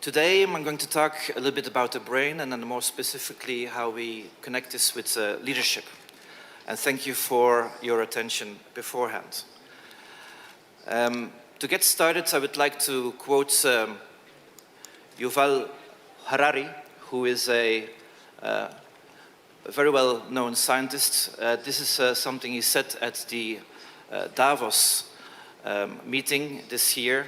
Today I'm going to talk a little bit about the brain and then more specifically how we connect this with leadership. And thank you for your attention beforehand. To get started, I would like to quote Yuval Harari, who is a very well-known scientist. This is something he said at the Davos meeting this year.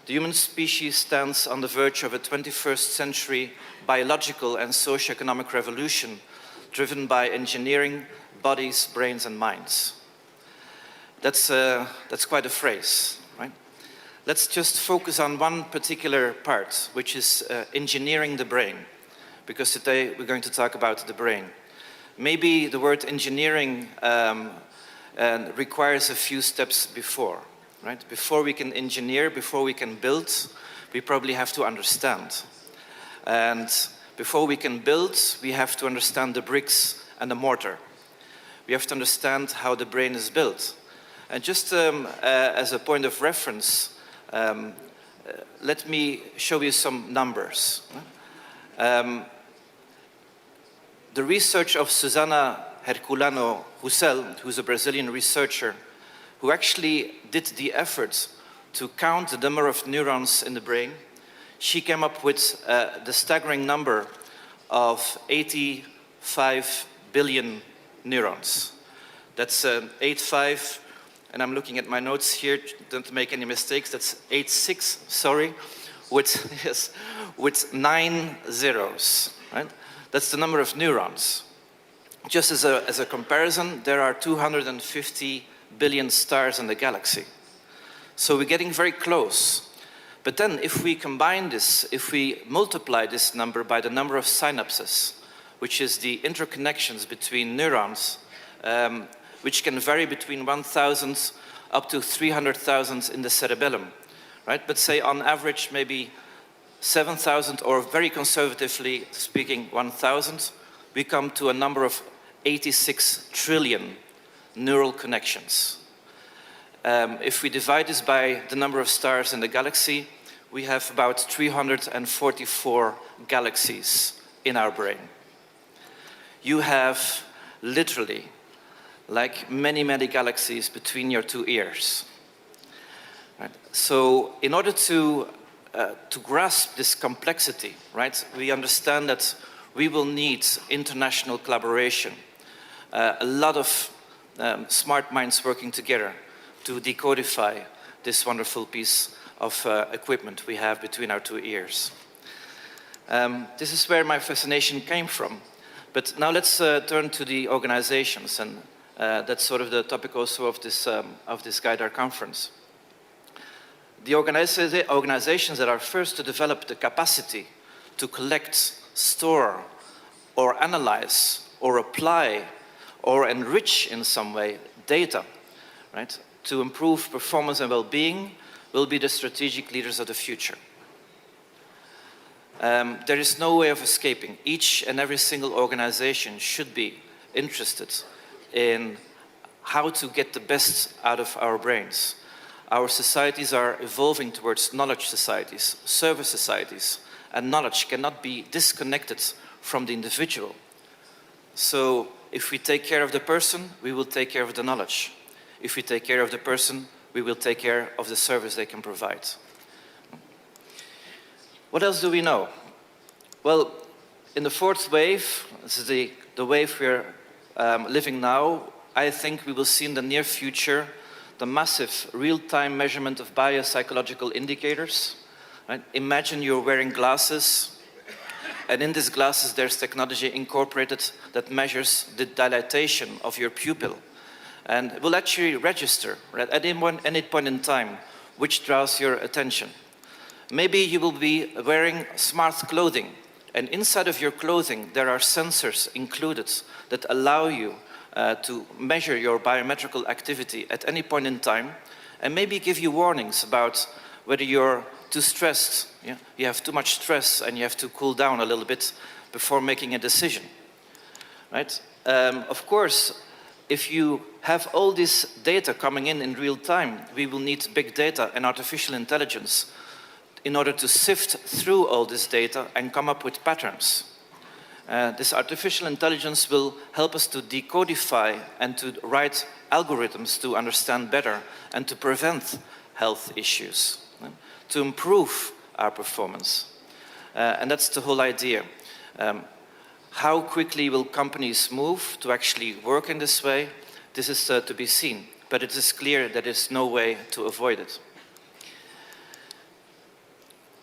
The human species stands on the verge of a 21st century biological and socio-economic revolution driven by engineering bodies, brains, and minds. That's quite a phrase, right? Let's just focus on one particular part, which is engineering the brain, because today we're going to talk about the brain. Maybe the word engineering requires a few steps before. Right? Before we can engineer, before we can build, we probably have to understand. And before we can build, we have to understand the bricks and the mortar. We have to understand how the brain is built. And just as a point of reference, let me show you some numbers. The research of Susana Herculano Roussel, who's a Brazilian researcher, who actually did the effort to count the number of neurons in the brain, she came up with the staggering number of 85 billion neurons. That's 85, and I'm looking at my notes here, don't make any mistakes, that's 86, sorry, with, yes, with 9 zeros, right? That's the number of neurons. Just as a comparison, there are 250 billion stars in the galaxy. So we're getting very close. But then if we combine this, if we multiply this number by the number of synapses, which is the interconnections between neurons, which can vary between 1,000 up to 300,000 in the cerebellum, right? But say on average maybe 7,000, or very conservatively speaking 1,000, we come to a number of 86 trillion neural connections. If we divide this by the number of stars in the galaxy, we have about 344 galaxies in our brain. You have literally like many, many galaxies between your two ears. Right? So in order to grasp this complexity, right, we understand that we will need international collaboration, a lot of smart minds working together to decodify this wonderful piece of equipment we have between our two ears. This is where my fascination came from. But now let's turn to the organizations, and that's sort of the topic also of this Gaidar conference. The organizations that are first to develop the capacity to collect, store, or analyze, or apply, or enrich in some way data, right, to improve performance and well-being will be the strategic leaders of the future. There is no way of escaping. Each and every single organization should be interested in how to get the best out of our brains. Our societies are evolving towards knowledge societies, service societies, and knowledge cannot be disconnected from the individual. So if we take care of the person, we will take care of the knowledge. If we take care of the person, we will take care of the service they can provide. What else do we know? Well, in the fourth wave, this is the wave we're living now, I think we will see in the near future the massive real-time measurement of biopsychological indicators. Right? Imagine you're wearing glasses, and in these glasses there's technology incorporated that measures the dilatation of your pupil. And it will actually register at any point in time which draws your attention. Maybe you will be wearing smart clothing, and inside of your clothing there are sensors included that allow you to measure your biometrical activity at any point in time, and maybe give you warnings about whether you're too stressed, yeah? You have too much stress and you have to cool down a little bit before making a decision, right? Of course, if you have all this data coming in real time, we will need big data and artificial intelligence in order to sift through all this data and come up with patterns. This artificial intelligence will help us to decodify and to write algorithms to understand better and to prevent health issues, to improve our performance. And that's the whole idea. How quickly will companies move to actually work in this way? This is to be seen, but it is clear that there's no way to avoid it.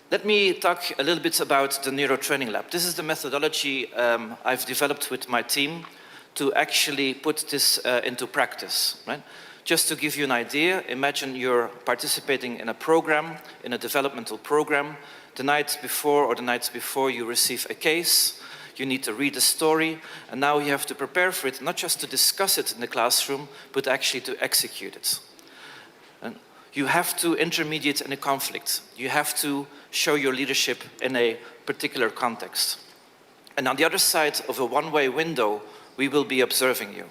Let me talk a little bit about the Neuro Training Lab. This is the methodology I've developed with my team to actually put this into practice, right? Just to give you an idea, imagine you're participating in a program, in a developmental program. The night before or the nights before you receive a case, you need to read a story, and now you have to prepare for it, not just to discuss it in the classroom, but actually to execute it. And you have to intermediate in a conflict. You have to show your leadership in a particular context. And on the other side of a one-way window, we will be observing you.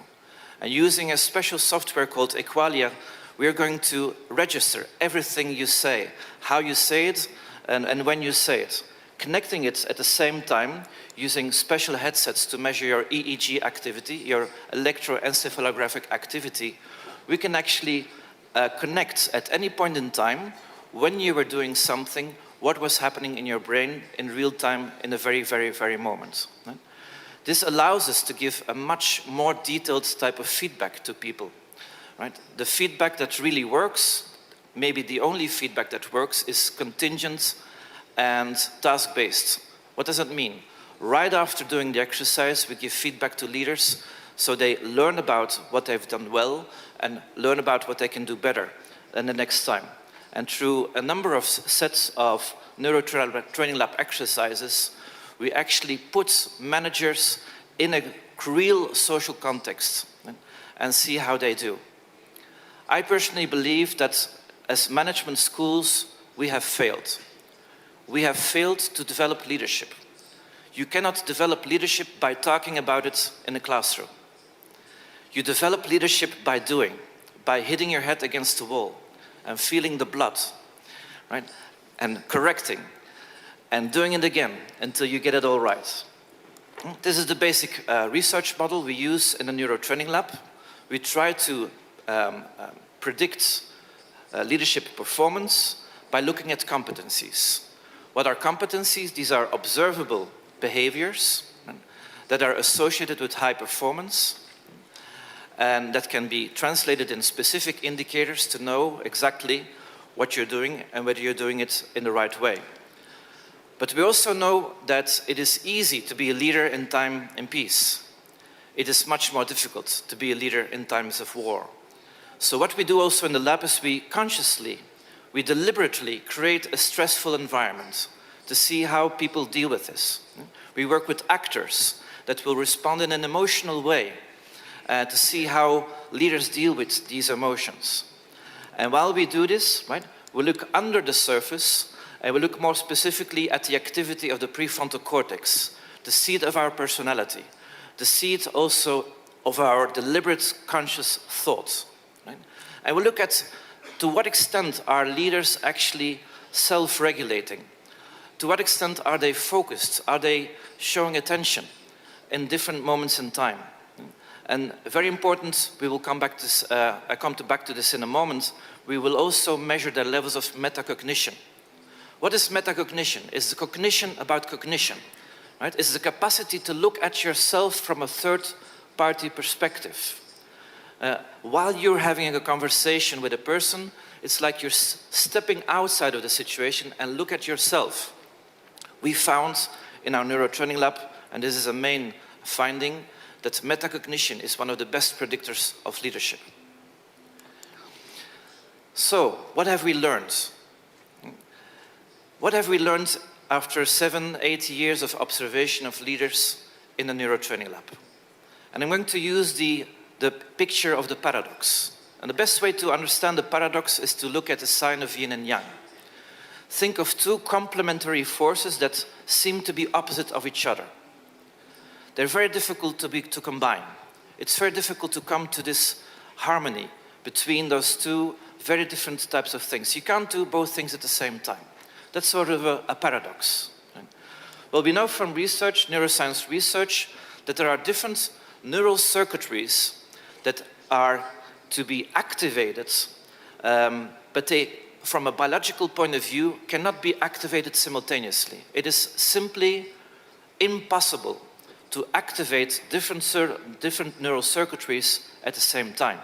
And using a special software called Equalia, we are going to register everything you say, how you say it, and when you say it. Connecting it at the same time using special headsets to measure your EEG activity, your electroencephalographic activity. We can actually connect at any point in time when you were doing something, what was happening in your brain in real time in the very, very, very moment. Right? This allows us to give a much more detailed type of feedback to people. Right? The feedback that really works, maybe the only feedback that works, is contingent and task-based. What does that mean? Right after doing the exercise, we give feedback to leaders so they learn about what they've done well and learn about what they can do better than the next time. And through a number of sets of Neuro Training Lab exercises, we actually put managers in a real social context and see how they do. I personally believe that as management schools, we have failed. We have failed to develop leadership. You cannot develop leadership by talking about it in a classroom. You develop leadership by doing, by hitting your head against the wall and feeling the blood, right? And correcting and doing it again until you get it all right. This is the basic research model we use in the Neuro Training Lab. We try to predict leadership performance by looking at competencies. What are competencies? These are observable behaviors that are associated with high performance and that can be translated in specific indicators to know exactly what you're doing and whether you're doing it in the right way. But we also know that it is easy to be a leader in time and peace. It is much more difficult to be a leader in times of war. So what we do also in the lab is we deliberately create a stressful environment to see how people deal with this. We work with actors that will respond in an emotional way to see how leaders deal with these emotions. And while we do this, right, we look under the surface and we look more specifically at the activity of the prefrontal cortex, the seat of our personality, the seat also of our deliberate conscious thought. Right? And we look at to what extent are leaders actually self-regulating? To what extent are they focused? Are they showing attention in different moments in time? And very important, we will come back to this, back to this in a moment, we will also measure their levels of metacognition. What is metacognition? It's the cognition about cognition. Right? It's the capacity to look at yourself from a third-party perspective. While you're having a conversation with a person, it's like you're stepping outside of the situation and look at yourself. We found in our Neuro Training Lab, and this is a main finding, that metacognition is one of the best predictors of leadership. So, what have we learned? What have we learned after 7-8 years of observation of leaders in the Neuro Training Lab? And I'm going to use the picture of the paradox. And the best way to understand the paradox is to look at the sign of yin and yang. Think of two complementary forces that seem to be opposite of each other. They're very difficult to combine. It's very difficult to come to this harmony between those two very different types of things. You can't do both things at the same time. That's sort of a paradox. Right? Well, we know from research, neuroscience research, that there are different neural circuitries that are to be activated, but they, from a biological point of view, cannot be activated simultaneously. It is simply impossible to activate different neural circuitries at the same time.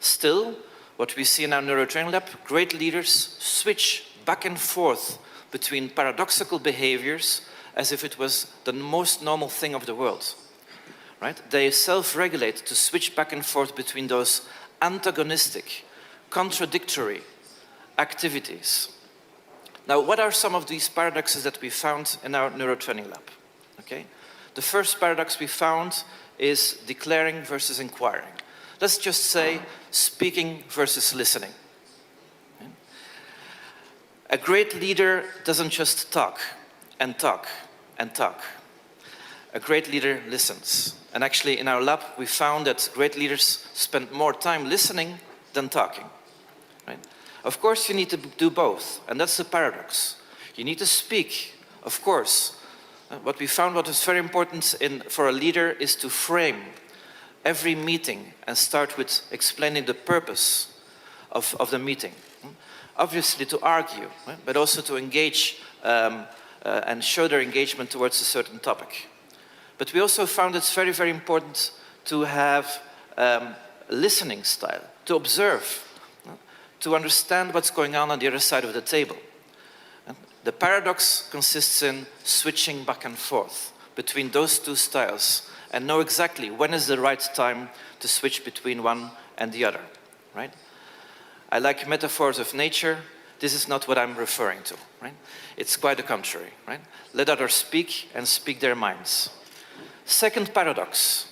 Still, what we see in our Neuro Training Lab, great leaders switch back and forth between paradoxical behaviors as if it was the most normal thing of the world. Right? They self-regulate to switch back and forth between those antagonistic, contradictory activities. Now, what are some of these paradoxes that we found in our Neuro Training Lab? Okay? The first paradox we found is declaring versus inquiring. Let's just say speaking versus listening. Okay? A great leader doesn't just talk and talk and talk. A great leader listens. And actually, in our lab, we found that great leaders spend more time listening than talking. Right? Of course, you need to do both, and that's the paradox. You need to speak, of course. What we found, what is very important for a leader, is to frame every meeting and start with explaining the purpose of the meeting. Obviously, to argue, right? But also to engage and show their engagement towards a certain topic. But we also found it's very, very important to have a listening style, to observe, to understand what's going on the other side of the table. The paradox consists in switching back and forth between those two styles and know exactly when is the right time to switch between one and the other, right? I like metaphors of nature. This is not what I'm referring to, right? It's quite the contrary, right? Let others speak and speak their minds. Second paradox.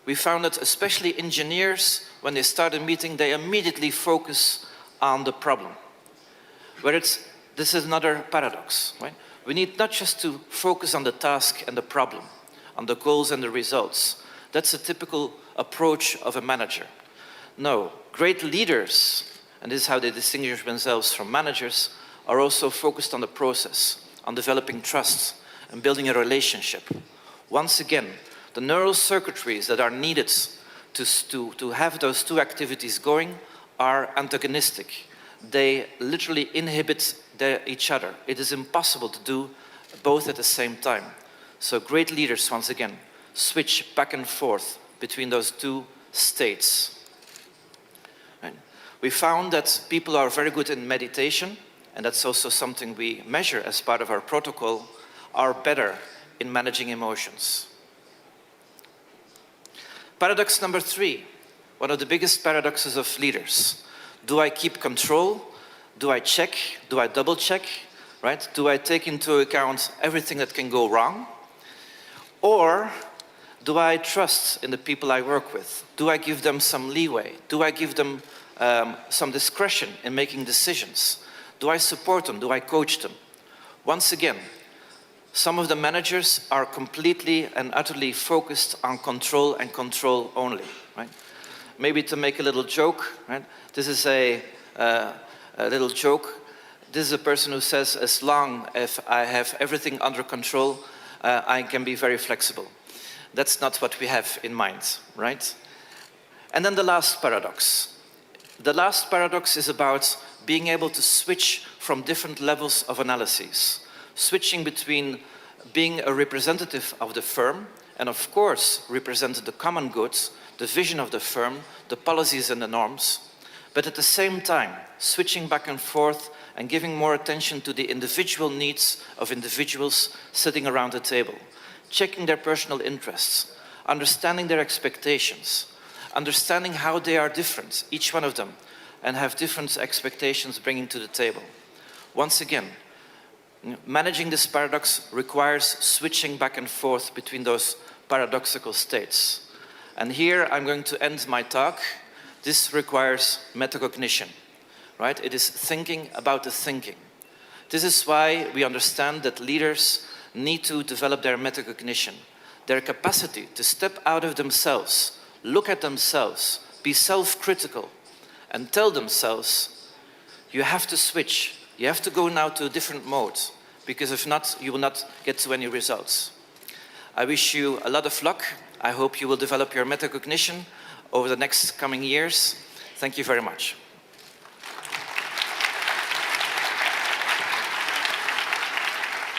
We found that especially engineers, when they start a meeting, they immediately focus on the problem. This is another paradox, right? We need not just to focus on the task and the problem, on the goals and the results. That's a typical approach of a manager. No, great leaders, and this is how they distinguish themselves from managers, are also focused on the process, on developing trust and building a relationship. Once again, the neural circuitries that are needed to have those two activities going are antagonistic. They literally inhibit each other. It is impossible to do both at the same time. So great leaders, once again, switch back and forth between those two states. Right. We found that people are very good in meditation, and that's also something we measure as part of our protocol, are better in managing emotions. Paradox number 3, one of the biggest paradoxes of leaders. Do I keep control? Do I check? Do I double check? Right? Do I take into account everything that can go wrong? Or do I trust in the people I work with? Do I give them some leeway? Do I give them some discretion in making decisions? Do I support them? Do I coach them? Once again, some of the managers are completely and utterly focused on control and control only. Right? Maybe to make a little joke, right? This is a little joke. This is a person who says, as long as I have everything under control, I can be very flexible. That's not what we have in mind, right? And then the last paradox. The last paradox is about being able to switch from different levels of analysis, switching between being a representative of the firm and, of course, represent the common good, the vision of the firm, the policies and the norms, but at the same time, switching back and forth and giving more attention to the individual needs of individuals sitting around the table, checking their personal interests, understanding their expectations, understanding how they are different, each one of them, and have different expectations bringing to the table. Once again, managing this paradox requires switching back and forth between those paradoxical states. And here I'm going to end my talk. This requires metacognition, right? It is thinking about the thinking. This is why we understand that leaders need to develop their metacognition, their capacity to step out of themselves, look at themselves, be self-critical, and tell themselves, you have to switch You have to go now to a different mode, because if not, you will not get to any results. I wish you a lot of luck. I hope you will develop your metacognition over the next coming years. Thank you very much.